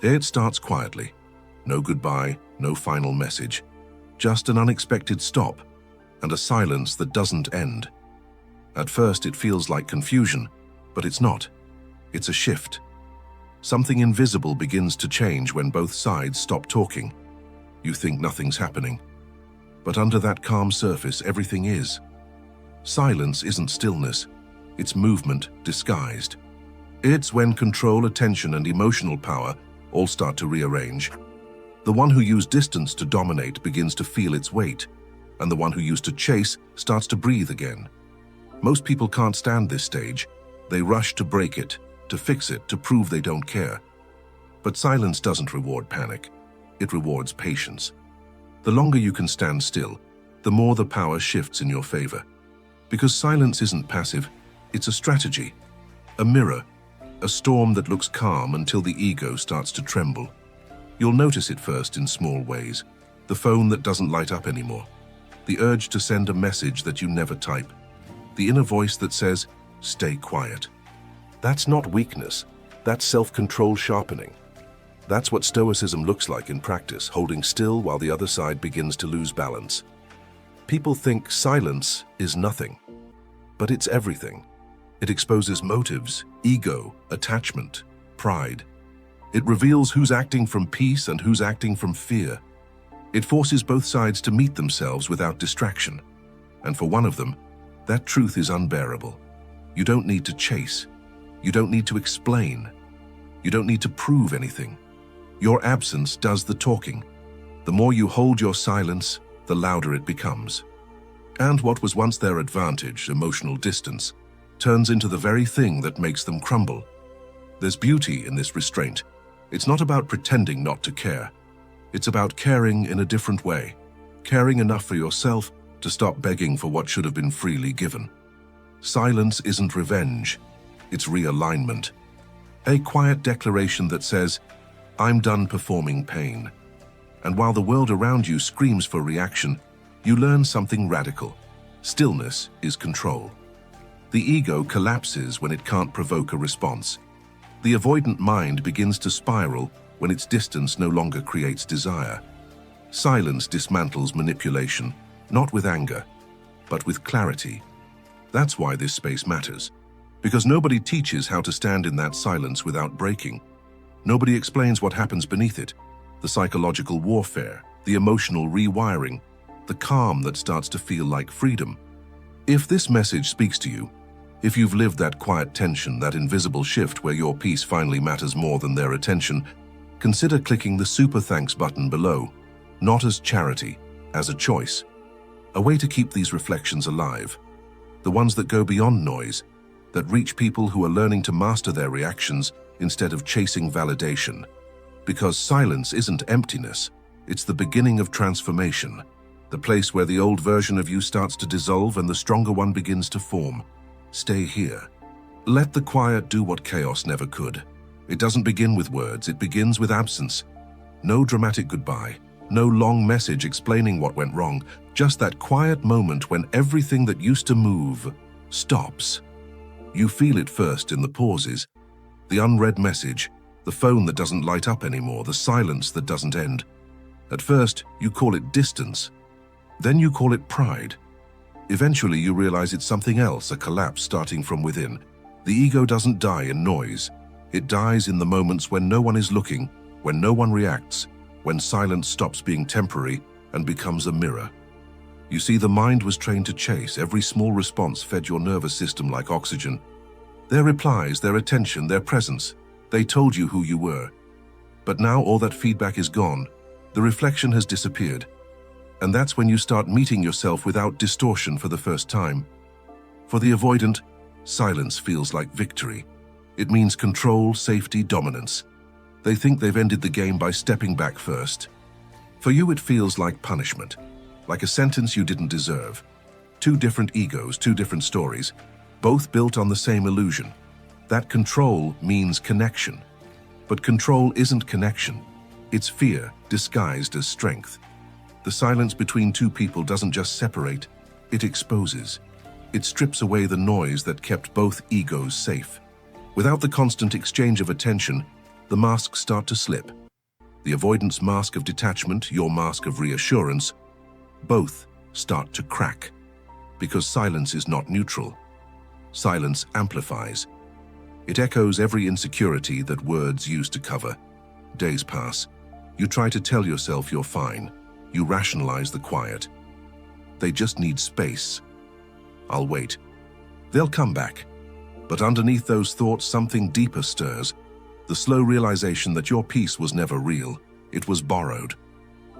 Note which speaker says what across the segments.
Speaker 1: It starts quietly. No goodbye, no final message. Just an unexpected stop, and a silence that doesn't end. At first it feels like confusion, but it's not. It's a shift. Something invisible begins to change when both sides stop talking. You think nothing's happening. But under that calm surface, everything is. Silence isn't stillness. It's movement disguised. It's when control, attention, and emotional power all start to rearrange. The one who used distance to dominate begins to feel its weight, and the one who used to chase starts to breathe again. Most people can't stand this stage. They rush to break it, to fix it, to prove they don't care. But silence doesn't reward panic. It rewards patience. The longer you can stand still, the more the power shifts in your favor. Because silence isn't passive, it's a strategy, a mirror, a storm that looks calm until the ego starts to tremble. You'll notice it first in small ways. The phone that doesn't light up anymore. The urge to send a message that you never type. The inner voice that says, "Stay quiet." That's not weakness. That's self-control sharpening. That's what Stoicism looks like in practice, holding still while the other side begins to lose balance. People think silence is nothing, but it's everything. It exposes motives, ego, attachment, pride. It reveals who's acting from peace and who's acting from fear. It forces both sides to meet themselves without distraction. And for one of them, that truth is unbearable. You don't need to chase. You don't need to explain. You don't need to prove anything. Your absence does the talking. The more you hold your silence, the louder it becomes. And what was once their advantage, emotional distance, turns into the very thing that makes them crumble. There's beauty in this restraint. It's not about pretending not to care. It's about caring in a different way, caring enough for yourself to stop begging for what should have been freely given. Silence isn't revenge, it's realignment. A quiet declaration that says, "I'm done performing pain." And while the world around you screams for reaction, you learn something radical. Stillness is control. The ego collapses when it can't provoke a response. The avoidant mind begins to spiral when its distance no longer creates desire. Silence dismantles manipulation, not with anger, but with clarity. That's why this space matters. Because nobody teaches how to stand in that silence without breaking. Nobody explains what happens beneath it, the psychological warfare, the emotional rewiring, the calm that starts to feel like freedom. If this message speaks to you, if you've lived that quiet tension, that invisible shift where your peace finally matters more than their attention, consider clicking the super thanks button below, not as charity, as a choice. A way to keep these reflections alive, the ones that go beyond noise, that reach people who are learning to master their reactions instead of chasing validation. Because silence isn't emptiness, it's the beginning of transformation, the place where the old version of you starts to dissolve and the stronger one begins to form. Stay here. Let the quiet do what chaos never could. It doesn't begin with words, it begins with absence. No dramatic goodbye, no long message explaining what went wrong, just that quiet moment when everything that used to move stops. You feel it first in the pauses, the unread message, the phone that doesn't light up anymore, the silence that doesn't end. At first, you call it distance. Then you call it pride. Eventually, you realize it's something else, a collapse starting from within. The ego doesn't die in noise. It dies in the moments when no one is looking, when no one reacts, when silence stops being temporary and becomes a mirror. You see, the mind was trained to chase. Every small response fed your nervous system like oxygen. Their replies, their attention, their presence, they told you who you were. But now all that feedback is gone. The reflection has disappeared. And that's when you start meeting yourself without distortion for the first time. For the avoidant, silence feels like victory. It means control, safety, dominance. They think they've ended the game by stepping back first. For you, it feels like punishment, like a sentence you didn't deserve. Two different egos, two different stories, both built on the same illusion. That control means connection. But control isn't connection. It's fear disguised as strength. The silence between two people doesn't just separate, it exposes. It strips away the noise that kept both egos safe. Without the constant exchange of attention, the masks start to slip. The avoidance mask of detachment, your mask of reassurance, both start to crack. Because silence is not neutral. Silence amplifies. It echoes every insecurity that words used to cover. Days pass. You try to tell yourself you're fine. You rationalize the quiet. They just need space. I'll wait. They'll come back. But underneath those thoughts, something deeper stirs. The slow realization that your peace was never real. It was borrowed.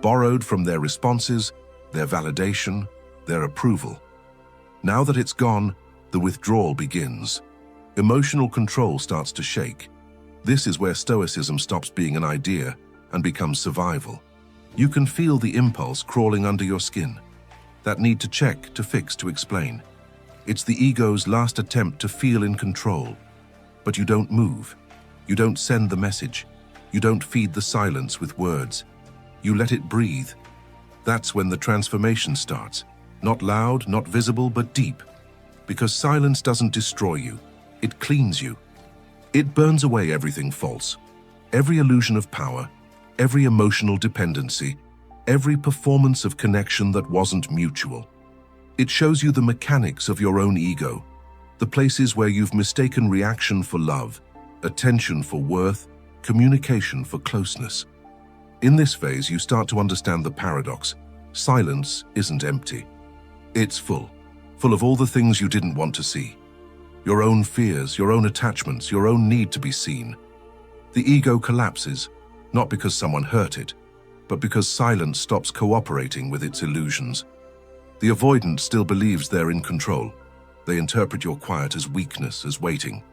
Speaker 1: Borrowed from their responses, their validation, their approval. Now that it's gone, the withdrawal begins. Emotional control starts to shake. This is where Stoicism stops being an idea and becomes survival. You can feel the impulse crawling under your skin. That need to check, to fix, to explain. It's the ego's last attempt to feel in control. But you don't move. You don't send the message. You don't feed the silence with words. You let it breathe. That's when the transformation starts. Not loud, not visible, but deep. Because silence doesn't destroy you. It cleans you. It burns away everything false. Every illusion of power, every emotional dependency, every performance of connection that wasn't mutual. It shows you the mechanics of your own ego, the places where you've mistaken reaction for love, attention for worth, communication for closeness. In this phase, you start to understand the paradox. Silence isn't empty. It's full of all the things you didn't want to see. Your own fears, your own attachments, your own need to be seen. The ego collapses, not because someone hurt it, but because silence stops cooperating with its illusions. The avoidant still believes they're in control. They interpret your quiet as weakness, as waiting.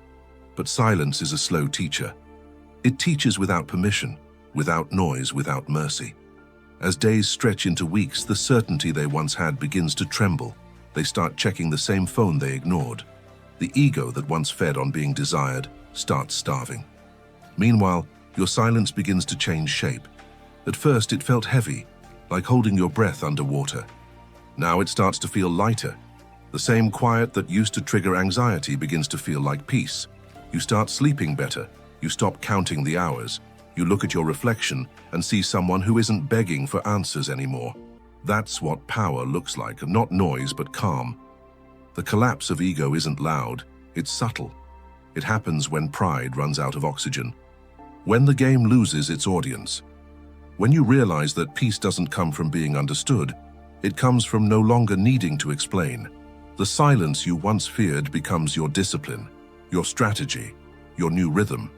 Speaker 1: But silence is a slow teacher. It teaches without permission, without noise, without mercy. As days stretch into weeks, the certainty they once had begins to tremble. They start checking the same phone they ignored. The ego that once fed on being desired starts starving. Meanwhile, your silence begins to change shape. At first, it felt heavy, like holding your breath underwater. Now it starts to feel lighter. The same quiet that used to trigger anxiety begins to feel like peace. You start sleeping better. You stop counting the hours. You look at your reflection and see someone who isn't begging for answers anymore. That's what power looks like, not noise but calm. The collapse of ego isn't loud, it's subtle. It happens when pride runs out of oxygen. When the game loses its audience. When you realize that peace doesn't come from being understood, it comes from no longer needing to explain. The silence you once feared becomes your discipline, your strategy, your new rhythm.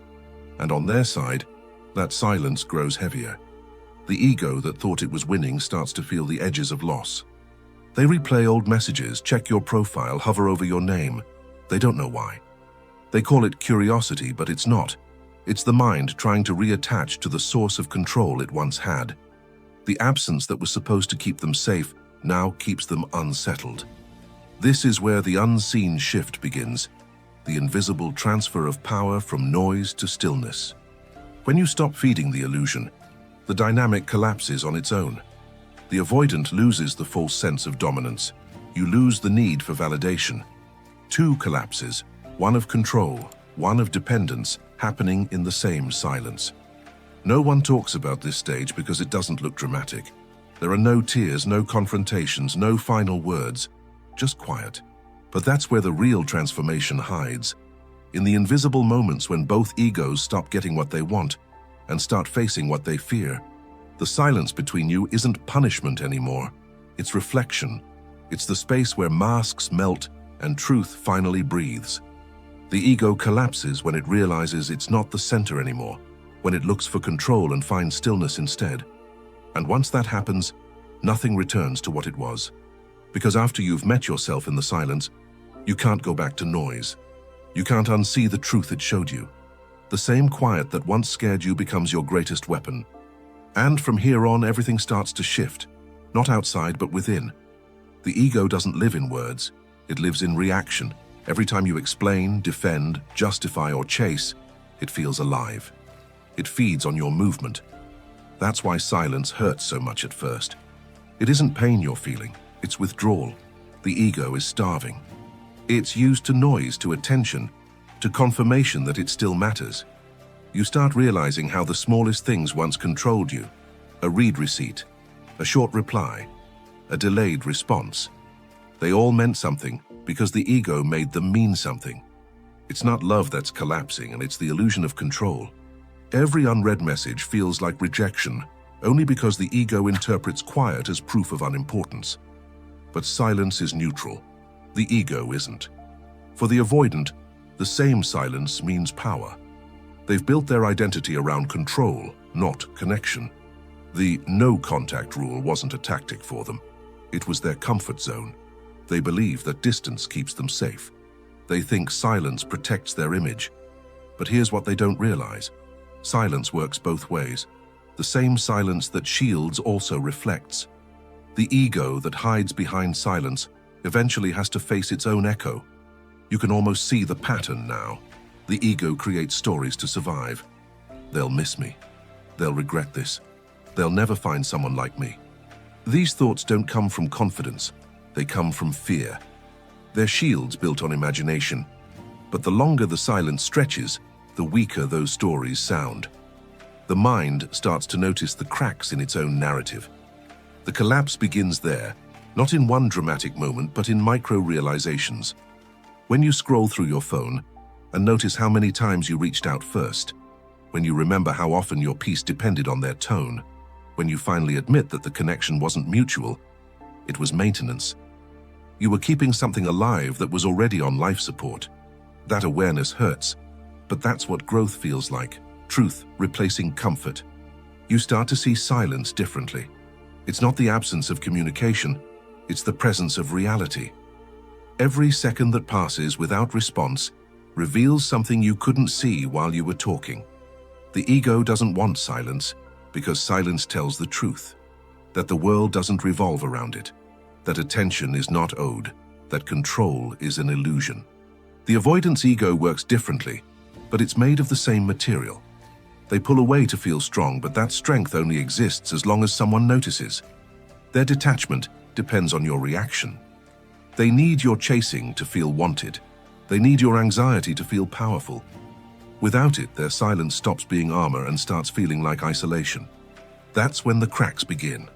Speaker 1: And on their side, that silence grows heavier. The ego that thought it was winning starts to feel the edges of loss. They replay old messages, check your profile, hover over your name. They don't know why. They call it curiosity, but it's not. It's the mind trying to reattach to the source of control it once had. The absence that was supposed to keep them safe now keeps them unsettled. This is where the unseen shift begins, the invisible transfer of power from noise to stillness. When you stop feeding the illusion, the dynamic collapses on its own. The avoidant loses the false sense of dominance. You lose the need for validation. Two collapses, one of control, one of dependence, happening in the same silence. No one talks about this stage because it doesn't look dramatic. There are no tears, no confrontations, no final words, just quiet. But that's where the real transformation hides. In the invisible moments when both egos stop getting what they want and start facing what they fear. The silence between you isn't punishment anymore. It's reflection. It's the space where masks melt and truth finally breathes. The ego collapses when it realizes it's not the center anymore, when it looks for control and finds stillness instead. And once that happens, nothing returns to what it was. Because after you've met yourself in the silence, you can't go back to noise. You can't unsee the truth it showed you. The same quiet that once scared you becomes your greatest weapon. And from here on, everything starts to shift, not outside but within. The ego doesn't live in words, it lives in reaction. Every time you explain, defend, justify, or chase, it feels alive. It feeds on your movement. That's why silence hurts so much at first. It isn't pain you're feeling, it's withdrawal. The ego is starving. It's used to noise, to attention, to confirmation that it still matters. You start realizing how the smallest things once controlled you. A read receipt, a short reply, a delayed response. They all meant something because the ego made them mean something. It's not love that's collapsing, and it's the illusion of control. Every unread message feels like rejection, only because the ego interprets quiet as proof of unimportance. But silence is neutral. The ego isn't. For the avoidant, the same silence means power. They've built their identity around control, not connection. The no contact rule wasn't a tactic for them. It was their comfort zone. They believe that distance keeps them safe. They think silence protects their image. But here's what they don't realize. Silence works both ways. The same silence that shields also reflects. The ego that hides behind silence eventually has to face its own echo. You can almost see the pattern now. The ego creates stories to survive. They'll miss me. They'll regret this. They'll never find someone like me. These thoughts don't come from confidence. They come from fear. They're shields built on imagination. But the longer the silence stretches, the weaker those stories sound. The mind starts to notice the cracks in its own narrative. The collapse begins there, not in one dramatic moment, but in micro-realizations. When you scroll through your phone and notice how many times you reached out first, when you remember how often your peace depended on their tone, when you finally admit that the connection wasn't mutual, it was maintenance. You were keeping something alive that was already on life support. That awareness hurts, but that's what growth feels like. Truth replacing comfort. You start to see silence differently. It's not the absence of communication, it's the presence of reality. Every second that passes without response reveals something you couldn't see while you were talking. The ego doesn't want silence because silence tells the truth, that the world doesn't revolve around it, that attention is not owed, that control is an illusion. The avoidance ego works differently, but it's made of the same material. They pull away to feel strong, but that strength only exists as long as someone notices. Their detachment depends on your reaction. They need your chasing to feel wanted. They need your anxiety to feel powerful. Without it, their silence stops being armor and starts feeling like isolation. That's when the cracks begin.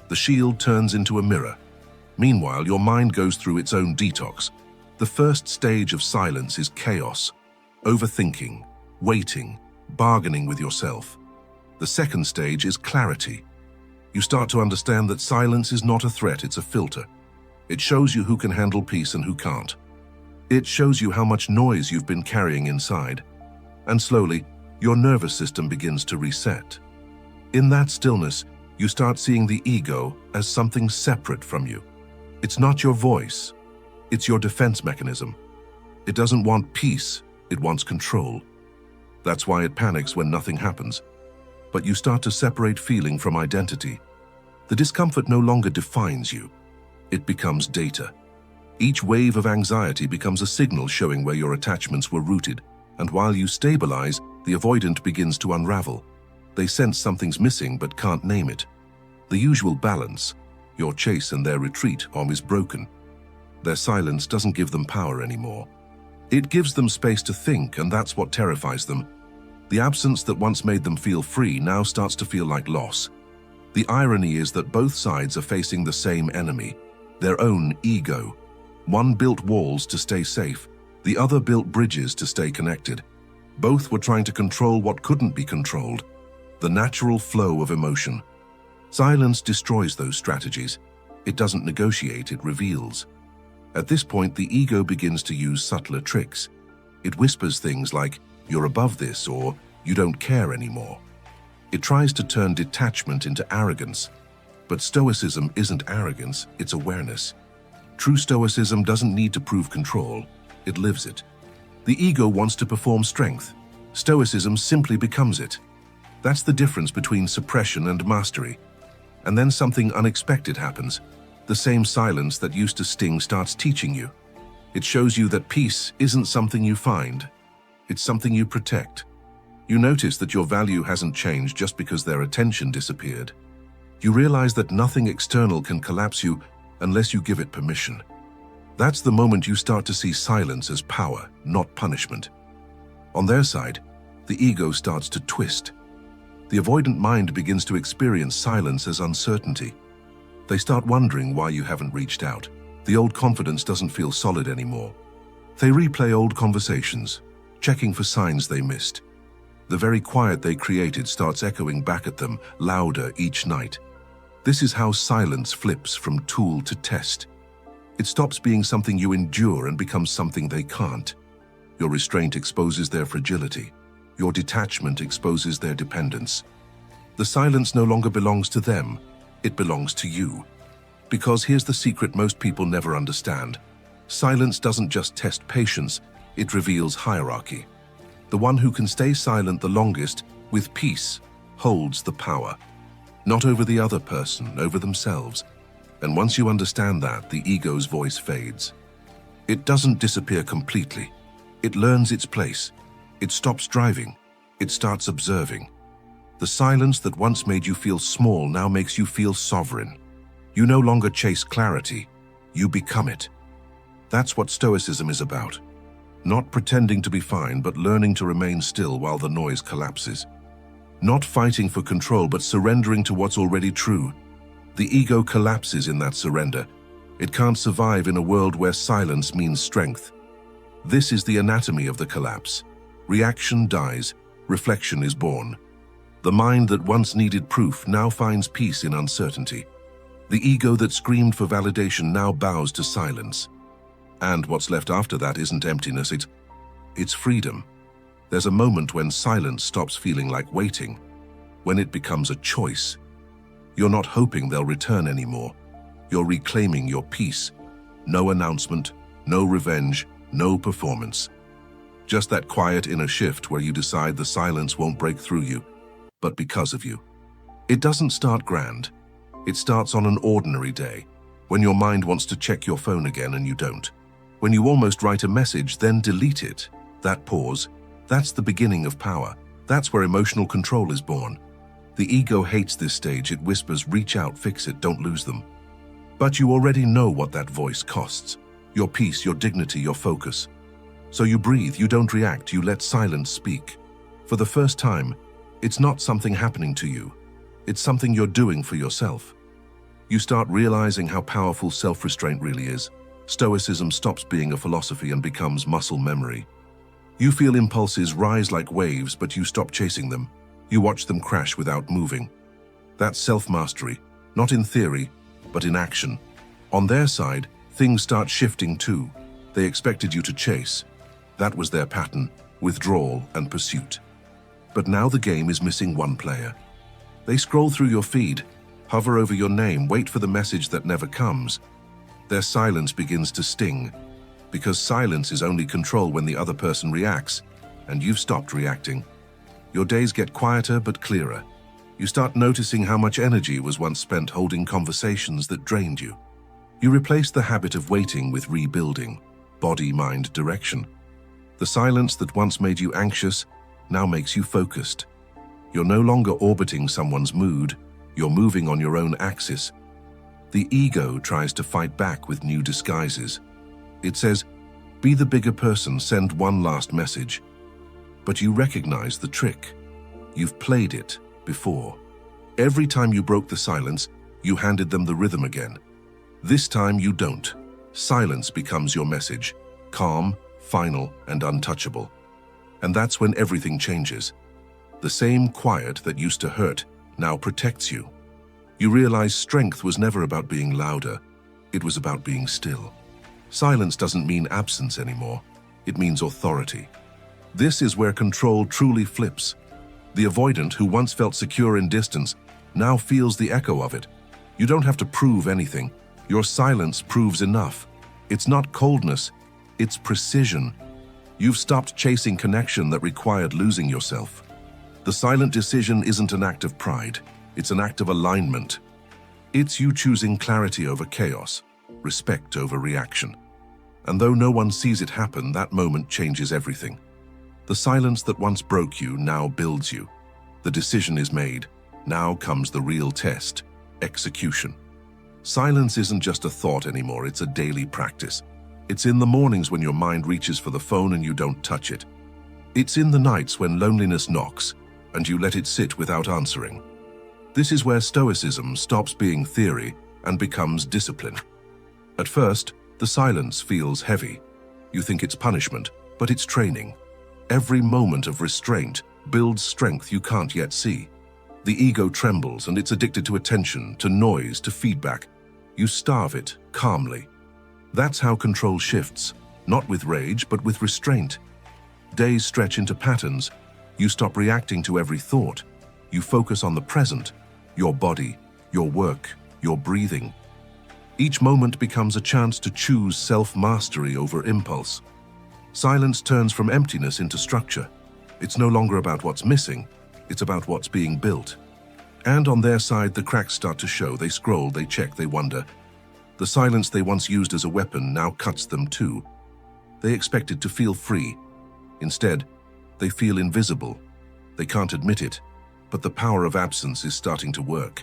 Speaker 1: The shield turns into a mirror. Meanwhile, your mind goes through its own detox. The first stage of silence is chaos, overthinking, waiting, bargaining with yourself. The second stage is clarity. You start to understand that silence is not a threat, it's a filter. It shows you who can handle peace and who can't. It shows you how much noise you've been carrying inside. And slowly, your nervous system begins to reset. In that stillness, you start seeing the ego as something separate from you. It's not your voice. It's your defense mechanism. It doesn't want peace, it wants control. That's why it panics when nothing happens. But you start to separate feeling from identity. The discomfort no longer defines you. It becomes data. Each wave of anxiety becomes a signal showing where your attachments were rooted. And while you stabilize, the avoidant begins to unravel. They sense something's missing but can't name it. The usual balance, your chase and their retreat, is broken. Their silence doesn't give them power anymore. It gives them space to think, and that's what terrifies them. The absence that once made them feel free now starts to feel like loss. The irony is that both sides are facing the same enemy, their own ego. One built walls to stay safe, the other built bridges to stay connected. Both were trying to control what couldn't be controlled, the natural flow of emotion. Silence destroys those strategies. It doesn't negotiate, it reveals. At this point, the ego begins to use subtler tricks. It whispers things like, "You're above this," or "You don't care anymore." It tries to turn detachment into arrogance. But Stoicism isn't arrogance, it's awareness. True Stoicism doesn't need to prove control, it lives it. The ego wants to perform strength. Stoicism simply becomes it. That's the difference between suppression and mastery. And then something unexpected happens. The same silence that used to sting starts teaching you. It shows you that peace isn't something you find. It's something you protect. You notice that your value hasn't changed just because their attention disappeared. You realize that nothing external can collapse you unless you give it permission. That's the moment you start to see silence as power, not punishment. On their side, the ego starts to twist. The avoidant mind begins to experience silence as uncertainty. They start wondering why you haven't reached out. The old confidence doesn't feel solid anymore. They replay old conversations, checking for signs they missed. The very quiet they created starts echoing back at them, louder each night. This is how silence flips from tool to test. It stops being something you endure and becomes something they can't. Your restraint exposes their fragility. Your detachment exposes their dependence. The silence no longer belongs to them, it belongs to you. Because here's the secret most people never understand. Silence doesn't just test patience, it reveals hierarchy. The one who can stay silent the longest, with peace, holds the power. Not over the other person, over themselves. And once you understand that, the ego's voice fades. It doesn't disappear completely. It learns its place. It stops driving. It starts observing. The silence that once made you feel small now makes you feel sovereign. You no longer chase clarity. You become it. That's what Stoicism is about. Not pretending to be fine, but learning to remain still while the noise collapses. Not fighting for control, but surrendering to what's already true. The ego collapses in that surrender. It can't survive in a world where silence means strength. This is the anatomy of the collapse. Reaction dies, reflection is born. The mind that once needed proof now finds peace in uncertainty. The ego that screamed for validation now bows to silence. And what's left after that isn't emptiness, it's freedom. There's a moment when silence stops feeling like waiting, when it becomes a choice. You're not hoping they'll return anymore. You're reclaiming your peace. No announcement, no revenge, no performance. Just that quiet inner shift where you decide the silence won't break through you, but because of you. It doesn't start grand. It starts on an ordinary day, when your mind wants to check your phone again and you don't. When you almost write a message, then delete it. That pause, that's the beginning of power. That's where emotional control is born. The ego hates this stage. It whispers, reach out, fix it, don't lose them. But you already know what that voice costs. Your peace, your dignity, your focus. So you breathe, you don't react, you let silence speak. For the first time, it's not something happening to you. It's something you're doing for yourself. You start realizing how powerful self-restraint really is. Stoicism stops being a philosophy and becomes muscle memory. You feel impulses rise like waves, but you stop chasing them. You watch them crash without moving. That's self-mastery, not in theory, but in action. On their side, things start shifting too. They expected you to chase. That was their pattern, withdrawal and pursuit. But now the game is missing one player. They scroll through your feed, hover over your name, wait for the message that never comes. Their silence begins to sting, because silence is only control when the other person reacts, and you've stopped reacting. Your days get quieter but clearer. You start noticing how much energy was once spent holding conversations that drained you. You replace the habit of waiting with rebuilding, body-mind direction. The silence that once made you anxious now makes you focused. You're no longer orbiting someone's mood, you're moving on your own axis. The ego tries to fight back with new disguises. It says, be the bigger person, send one last message. But you recognize the trick. You've played it before. Every time you broke the silence, you handed them the rhythm again. This time you don't. Silence becomes your message, calm, final, and untouchable. And that's when everything changes. The same quiet that used to hurt now protects you. You realize strength was never about being louder. It was about being still. Silence doesn't mean absence anymore. It means authority. This is where control truly flips. The avoidant who once felt secure in distance now feels the echo of it. You don't have to prove anything. Your silence proves enough. It's not coldness, it's precision. You've stopped chasing connection that required losing yourself. The silent decision isn't an act of pride, it's an act of alignment. It's you choosing clarity over chaos, respect over reaction. And though no one sees it happen, that moment changes everything. The silence that once broke you now builds you. The decision is made. Now comes the real test, execution. Silence isn't just a thought anymore, it's a daily practice. It's in the mornings when your mind reaches for the phone and you don't touch it. It's in the nights when loneliness knocks and you let it sit without answering. This is where Stoicism stops being theory and becomes discipline. At first, the silence feels heavy. You think it's punishment, but it's training. Every moment of restraint builds strength you can't yet see. The ego trembles and it's addicted to attention, to noise, to feedback. You starve it calmly. That's how control shifts, not with rage, but with restraint. Days stretch into patterns. You stop reacting to every thought. You focus on the present, your body, your work, your breathing. Each moment becomes a chance to choose self-mastery over impulse. Silence turns from emptiness into structure. It's no longer about what's missing, it's about what's being built. And on their side, the cracks start to show. They scroll, they check, they wonder. The silence they once used as a weapon now cuts them too. They expected to feel free. Instead, they feel invisible. They can't admit it, but the power of absence is starting to work.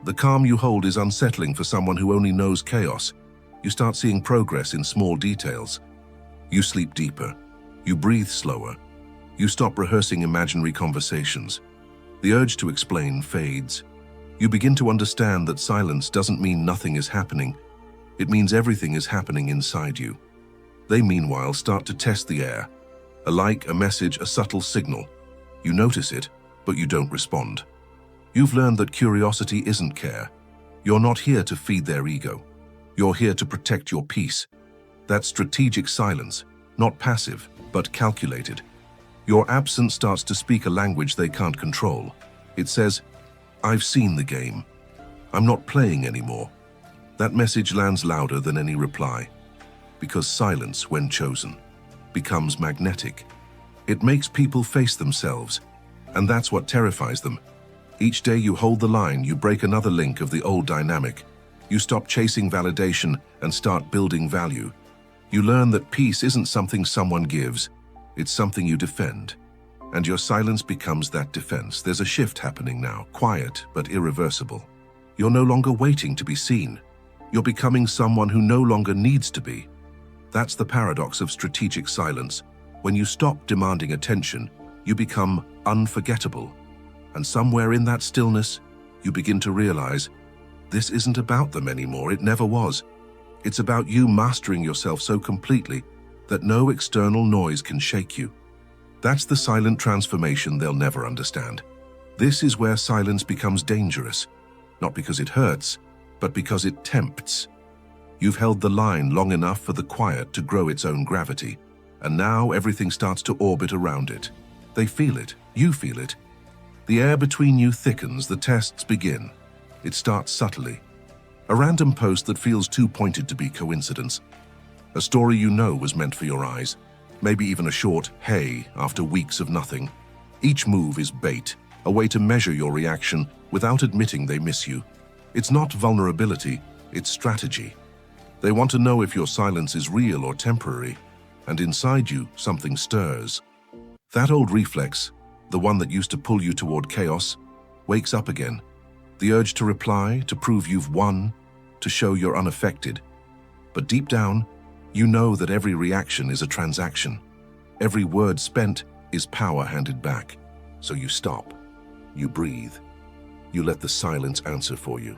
Speaker 1: The calm you hold is unsettling for someone who only knows chaos. You start seeing progress in small details. You sleep deeper. You breathe slower. You stop rehearsing imaginary conversations. The urge to explain fades. You begin to understand that silence doesn't mean nothing is happening. It means everything is happening inside you. They, meanwhile, start to test the air. A like, a message, a subtle signal. You notice it, but you don't respond. You've learned that curiosity isn't care. You're not here to feed their ego. You're here to protect your peace. That's strategic silence, not passive, but calculated. Your absence starts to speak a language they can't control. It says, "I've seen the game. I'm not playing anymore." That message lands louder than any reply, because silence, when chosen, becomes magnetic. It makes people face themselves, and that's what terrifies them. Each day you hold the line, you break another link of the old dynamic. You stop chasing validation and start building value. You learn that peace isn't something someone gives, it's something you defend. And your silence becomes that defense. There's a shift happening now, quiet but irreversible. You're no longer waiting to be seen. You're becoming someone who no longer needs to be. That's the paradox of strategic silence. When you stop demanding attention, you become unforgettable. And somewhere in that stillness, you begin to realize, this isn't about them anymore, it never was. It's about you mastering yourself so completely that no external noise can shake you. That's the silent transformation they'll never understand. This is where silence becomes dangerous, not because it hurts, but because it tempts. You've held the line long enough for the quiet to grow its own gravity, and now everything starts to orbit around it. They feel it, you feel it. The air between you thickens, the tests begin. It starts subtly. A random post that feels too pointed to be coincidence. A story you know was meant for your eyes. Maybe even a short "hey" after weeks of nothing. Each move is bait, a way to measure your reaction without admitting they miss you. It's not vulnerability, it's strategy. They want to know if your silence is real or temporary, and inside you, something stirs. That old reflex, the one that used to pull you toward chaos, wakes up again. The urge to reply, to prove you've won, to show you're unaffected. But deep down, you know that every reaction is a transaction. Every word spent is power handed back. So you stop. You breathe. You let the silence answer for you.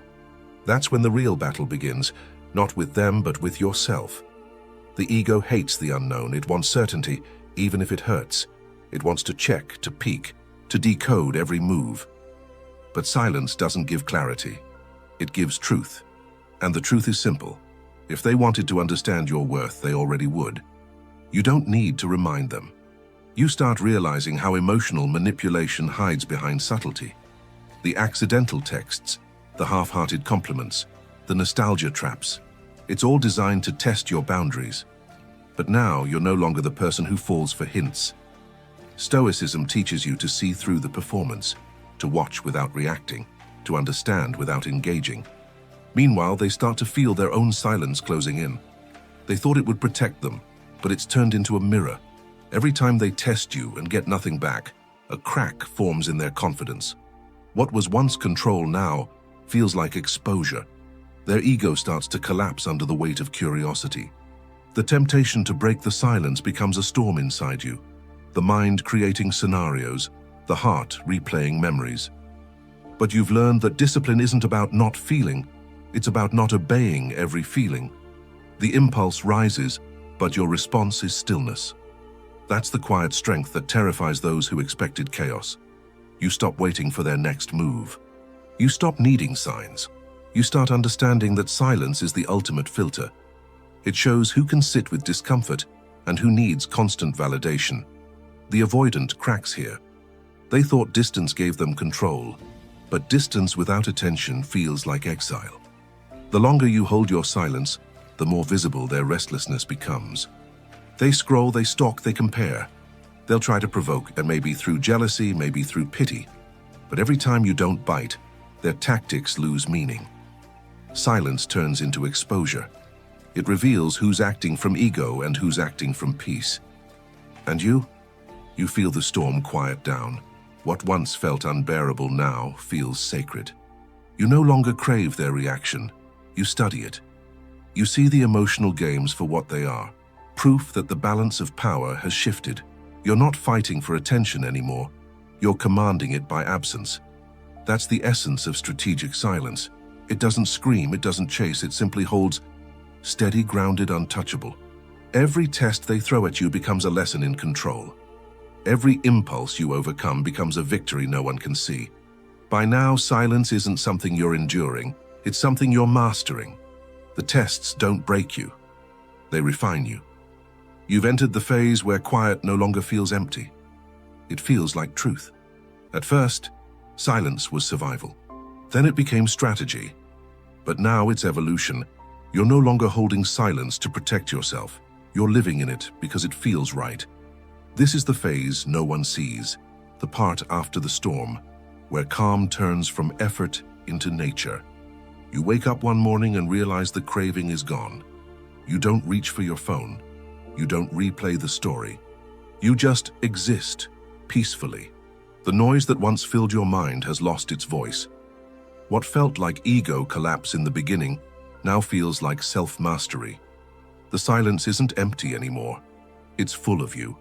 Speaker 1: That's when the real battle begins, not with them, but with yourself. The ego hates the unknown. It wants certainty, even if it hurts. It wants to check, to peek, to decode every move. But silence doesn't give clarity. It gives truth. And the truth is simple. If they wanted to understand your worth, they already would. You don't need to remind them. You start realizing how emotional manipulation hides behind subtlety. The accidental texts, the half-hearted compliments, the nostalgia traps. It's all designed to test your boundaries. But now you're no longer the person who falls for hints. Stoicism teaches you to see through the performance, to watch without reacting, to understand without engaging. Meanwhile, they start to feel their own silence closing in. They thought it would protect them, but it's turned into a mirror. Every time they test you and get nothing back, a crack forms in their confidence. What was once control now feels like exposure. Their ego starts to collapse under the weight of curiosity. The temptation to break the silence becomes a storm inside you. the mind creating scenarios, the heart replaying memories. But you've learned that discipline isn't about not feeling, it's about not obeying every feeling. The impulse rises, but your response is stillness. That's the quiet strength that terrifies those who expected chaos. You stop waiting for their next move. You stop needing signs. You start understanding that silence is the ultimate filter. It shows who can sit with discomfort and who needs constant validation. The avoidant cracks here. They thought distance gave them control, but distance without attention feels like exile. The longer you hold your silence, the more visible their restlessness becomes. They scroll, they stalk, they compare. They'll try to provoke, and maybe through jealousy, maybe through pity. But every time you don't bite, their tactics lose meaning. Silence turns into exposure. It reveals who's acting from ego and who's acting from peace. And you? You feel the storm quiet down. What once felt unbearable now feels sacred. You no longer crave their reaction. You study it. You see the emotional games for what they are. Proof that the balance of power has shifted. You're not fighting for attention anymore. You're commanding it by absence. That's the essence of strategic silence. It doesn't scream, it doesn't chase, it simply holds steady, grounded, untouchable. Every test they throw at you becomes a lesson in control. Every impulse you overcome becomes a victory no one can see. By now, silence isn't something you're enduring, it's something you're mastering. The tests don't break you, they refine you. You've entered the phase where quiet no longer feels empty. It feels like truth. At first, silence was survival. Then it became strategy. But now it's evolution. You're no longer holding silence to protect yourself. You're living in it because it feels right. This is the phase no one sees, the part after the storm, where calm turns from effort into nature. You wake up one morning and realize the craving is gone. You don't reach for your phone. You don't replay the story. You just exist, peacefully. The noise that once filled your mind has lost its voice. What felt like ego collapse in the beginning now feels like self-mastery. The silence isn't empty anymore. It's full of you.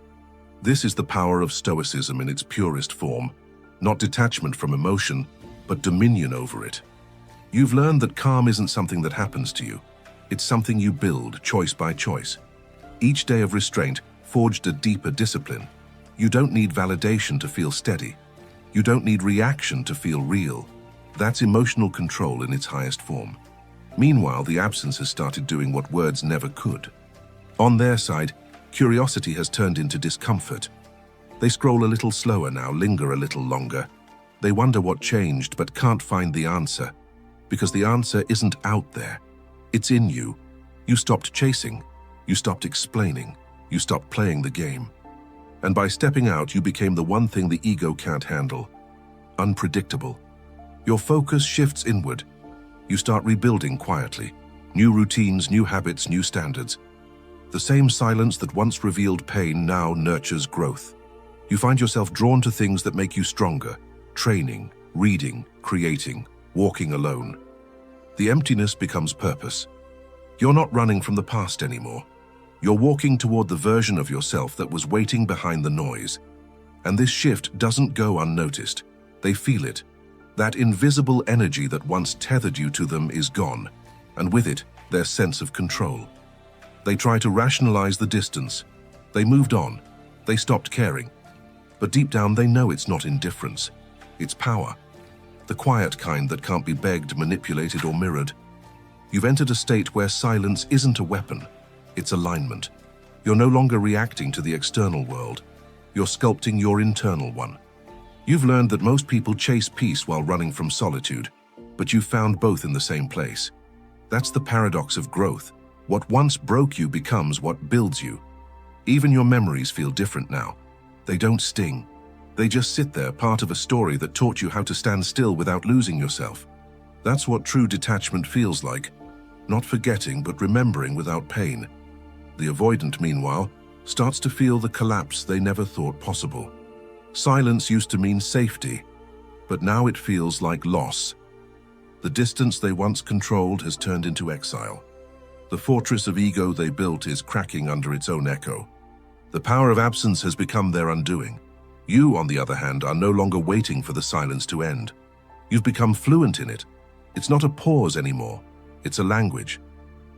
Speaker 1: This is the power of Stoicism in its purest form, not detachment from emotion, but dominion over it. You've learned that calm isn't something that happens to you. It's something you build, choice by choice. Each day of restraint forged a deeper discipline. You don't need validation to feel steady. You don't need reaction to feel real. That's emotional control in its highest form. Meanwhile, the absence has started doing what words never could. On their side, curiosity has turned into discomfort. They scroll a little slower now, linger a little longer. They wonder what changed but can't find the answer, because the answer isn't out there. It's in you. You stopped chasing. You stopped explaining. You stopped playing the game. And by stepping out, you became the one thing the ego can't handle: unpredictable. Your focus shifts inward. You start rebuilding quietly. New routines, new habits, new standards. The same silence that once revealed pain now nurtures growth. You find yourself drawn to things that make you stronger: training, reading, creating, walking alone. The emptiness becomes purpose. You're not running from the past anymore. You're walking toward the version of yourself that was waiting behind the noise. And this shift doesn't go unnoticed. They feel it. That invisible energy that once tethered you to them is gone, and with it, their sense of control. They try to rationalize the distance. They moved on. They stopped caring. But deep down, they know it's not indifference. It's power. The quiet kind that can't be begged, manipulated, or mirrored. You've entered a state where silence isn't a weapon. It's alignment. You're no longer reacting to the external world. You're sculpting your internal one. You've learned that most people chase peace while running from solitude, but you've found both in the same place. That's the paradox of growth. What once broke you becomes what builds you. Even your memories feel different now. They don't sting. They just sit there, part of a story that taught you how to stand still without losing yourself. That's what true detachment feels like. Not forgetting, but remembering without pain. The avoidant, meanwhile, starts to feel the collapse they never thought possible. Silence used to mean safety, but now it feels like loss. The distance they once controlled has turned into exile. The fortress of ego they built is cracking under its own echo. The power of absence has become their undoing. You, on the other hand, are no longer waiting for the silence to end. You've become fluent in it. It's not a pause anymore. It's a language.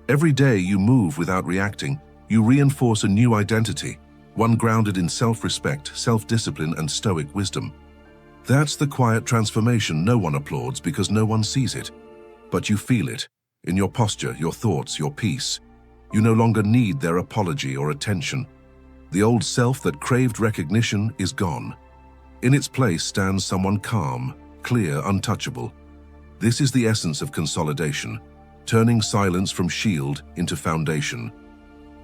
Speaker 1: Every day you move without reacting, you reinforce a new identity, one grounded in self-respect, self-discipline, and Stoic wisdom. That's the quiet transformation no one applauds because no one sees it. But you feel it, in your posture, your thoughts, your peace. You no longer need their apology or attention. The old self that craved recognition is gone. In its place stands someone calm, clear, untouchable. This is the essence of consolidation, turning silence from shield into foundation.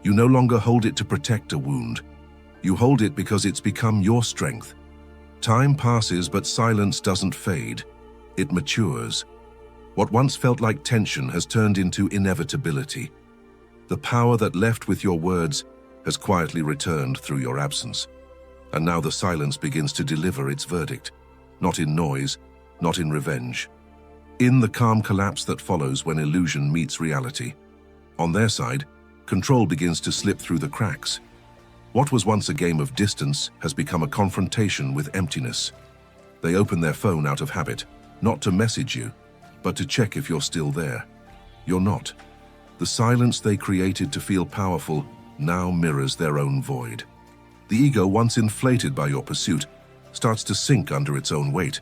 Speaker 1: You no longer hold it to protect a wound. You hold it because it's become your strength. Time passes, but silence doesn't fade. It matures. What once felt like tension has turned into inevitability. The power that left with your words has quietly returned through your absence. And now the silence begins to deliver its verdict, not in noise, not in revenge. In the calm collapse that follows when illusion meets reality. On their side, control begins to slip through the cracks. What was once a game of distance has become a confrontation with emptiness. They open their phone out of habit, not to message you, but to check if you're still there. You're not. The silence they created to feel powerful now mirrors their own void. The ego, once inflated by your pursuit, starts to sink under its own weight.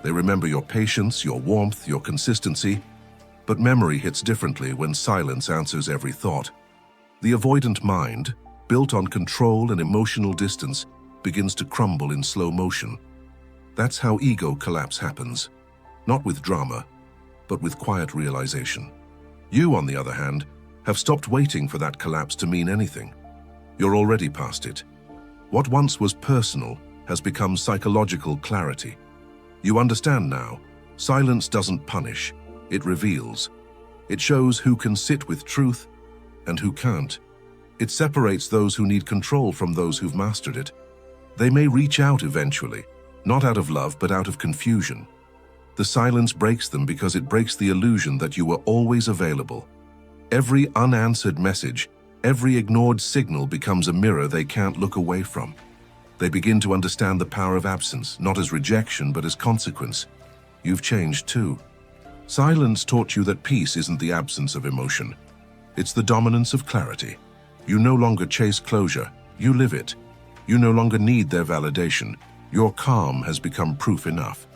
Speaker 1: They remember your patience, your warmth, your consistency, but memory hits differently when silence answers every thought. The avoidant mind, built on control and emotional distance, begins to crumble in slow motion. That's how ego collapse happens, not with drama, but with quiet realization. You, on the other hand, have stopped waiting for that collapse to mean anything. You're already past it. What once was personal has become psychological clarity. You understand now, silence doesn't punish, it reveals. It shows who can sit with truth and who can't. It separates those who need control from those who've mastered it. They may reach out eventually, not out of love but out of confusion. The silence breaks them because it breaks the illusion that you were always available. Every unanswered message, every ignored signal becomes a mirror they can't look away from. They begin to understand the power of absence, not as rejection but as consequence. You've changed too. Silence taught you that peace isn't the absence of emotion. It's the dominance of clarity. You no longer chase closure, you live it. You no longer need their validation. Your calm has become proof enough.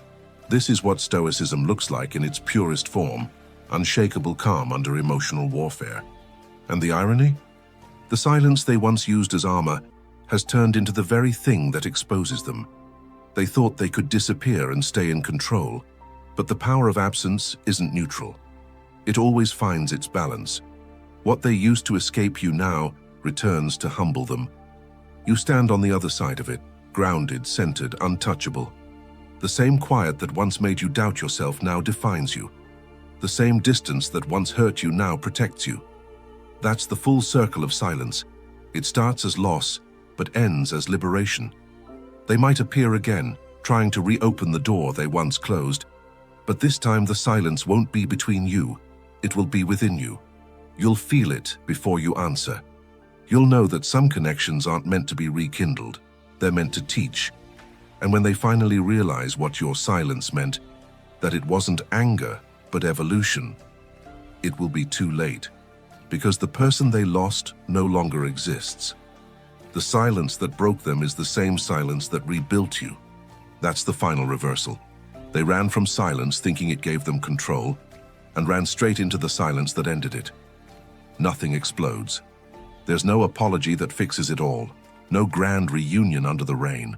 Speaker 1: This is what Stoicism looks like in its purest form, unshakable calm under emotional warfare. And the irony? The silence they once used as armor has turned into the very thing that exposes them. They thought they could disappear and stay in control, but the power of absence isn't neutral. It always finds its balance. What they used to escape you now returns to humble them. You stand on the other side of it, grounded, centered, untouchable. The same quiet that once made you doubt yourself now defines you. The same distance that once hurt you now protects you. That's the full circle of silence. It starts as loss, but ends as liberation. They might appear again, trying to reopen the door they once closed, but this time the silence won't be between you, it will be within you. You'll feel it before you answer. You'll know that some connections aren't meant to be rekindled, they're meant to teach. And when they finally realize what your silence meant, that it wasn't anger, but evolution, it will be too late, because the person they lost no longer exists. The silence that broke them is the same silence that rebuilt you. That's the final reversal. They ran from silence thinking it gave them control, and ran straight into the silence that ended it. Nothing explodes. There's no apology that fixes it all, no grand reunion under the rain.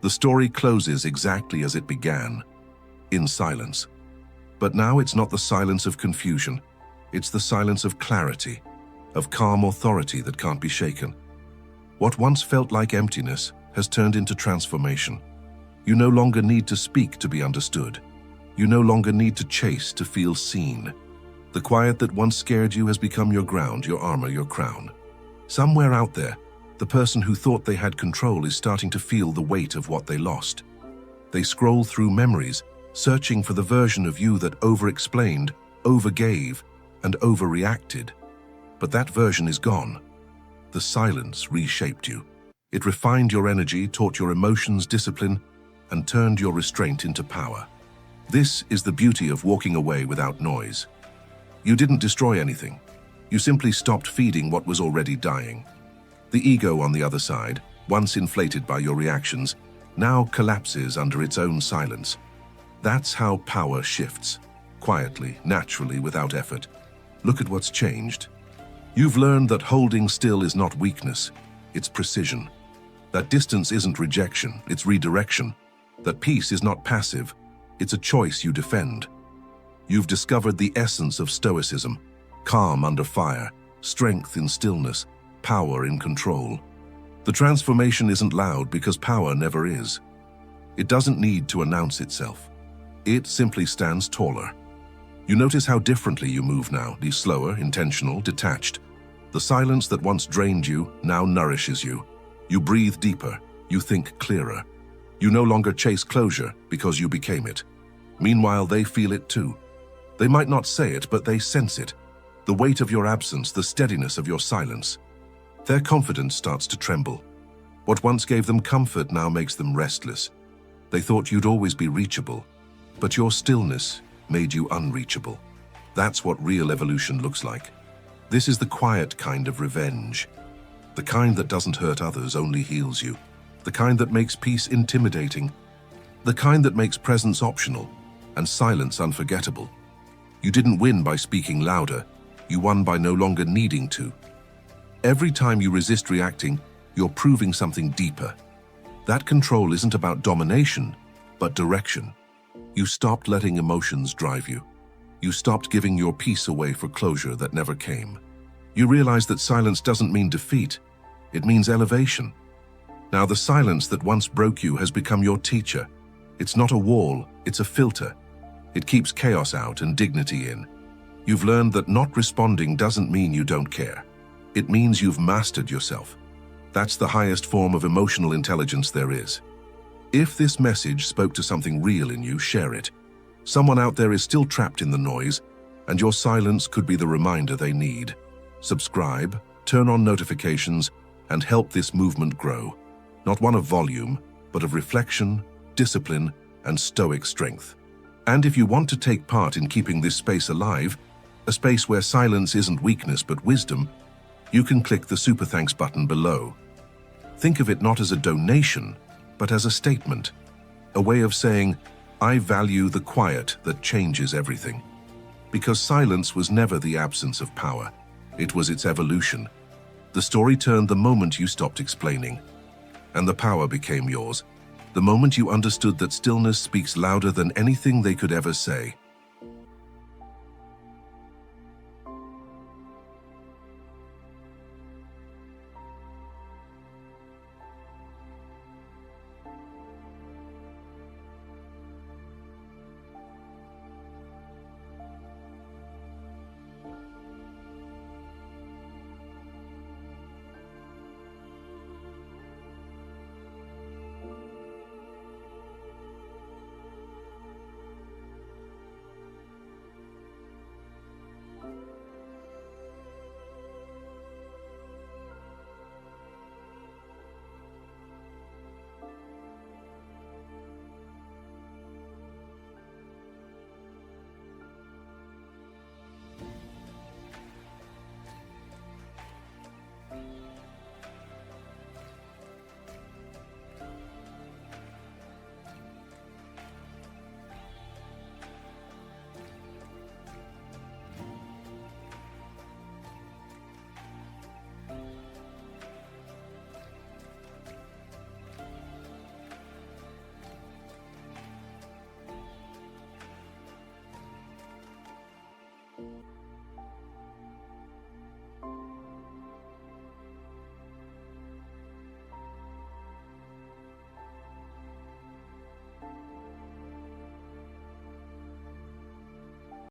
Speaker 1: The story closes exactly as it began, in silence. But now it's not the silence of confusion, it's the silence of clarity, of calm authority that can't be shaken. What once felt like emptiness has turned into transformation. You no longer need to speak to be understood. You no longer need to chase to feel seen. The quiet that once scared you has become your ground, your armor, your crown. Somewhere out there, the person who thought they had control is starting to feel the weight of what they lost. They scroll through memories, searching for the version of you that over-explained, over-gave, and overreacted. But that version is gone. The silence reshaped you. It refined your energy, taught your emotions discipline, and turned your restraint into power. This is the beauty of walking away without noise. You didn't destroy anything. You simply stopped feeding what was already dying. The ego, on the other side, once inflated by your reactions, now collapses under its own silence. That's how power shifts. Quietly, naturally, without effort. Look at what's changed. You've learned that holding still is not weakness, it's precision. That distance isn't rejection, it's redirection. That peace is not passive, it's a choice you defend. You've discovered the essence of Stoicism: calm under fire, strength in stillness, power in control. The transformation isn't loud because power never is. It doesn't need to announce itself. It simply stands taller. You notice how differently you move now, slower, intentional, detached. The silence that once drained you now nourishes you. You breathe deeper, you think clearer. You no longer chase closure because you became it. Meanwhile, they feel it too. They might not say it, but they sense it. The weight of your absence, the steadiness of your silence. Their confidence starts to tremble. What once gave them comfort now makes them restless. They thought you'd always be reachable, but your stillness made you unreachable. That's what real evolution looks like. This is the quiet kind of revenge. The kind that doesn't hurt others, only heals you. The kind that makes peace intimidating. The kind that makes presence optional and silence unforgettable. You didn't win by speaking louder. You won by no longer needing to. Every time you resist reacting, you're proving something deeper. That control isn't about domination, but direction. You stopped letting emotions drive you. You stopped giving your peace away for closure that never came. You realize that silence doesn't mean defeat. It means elevation. Now the silence that once broke you has become your teacher. It's not a wall, it's a filter. It keeps chaos out and dignity in. You've learned that not responding doesn't mean you don't care. It means you've mastered yourself. That's the highest form of emotional intelligence there is. If this message spoke to something real in you, share it. Someone out there is still trapped in the noise, and your silence could be the reminder they need. Subscribe, turn on notifications, and help this movement grow. Not one of volume, but of reflection, discipline, and stoic strength. And if you want to take part in keeping this space alive, a space where silence isn't weakness but wisdom, you can click the Super Thanks button below. Think of it not as a donation, but as a statement, a way of saying, I value the quiet that changes everything. Because silence was never the absence of power, it was its evolution. The story turned the moment you stopped explaining, and the power became yours, the moment you understood that stillness speaks louder than anything they could ever say.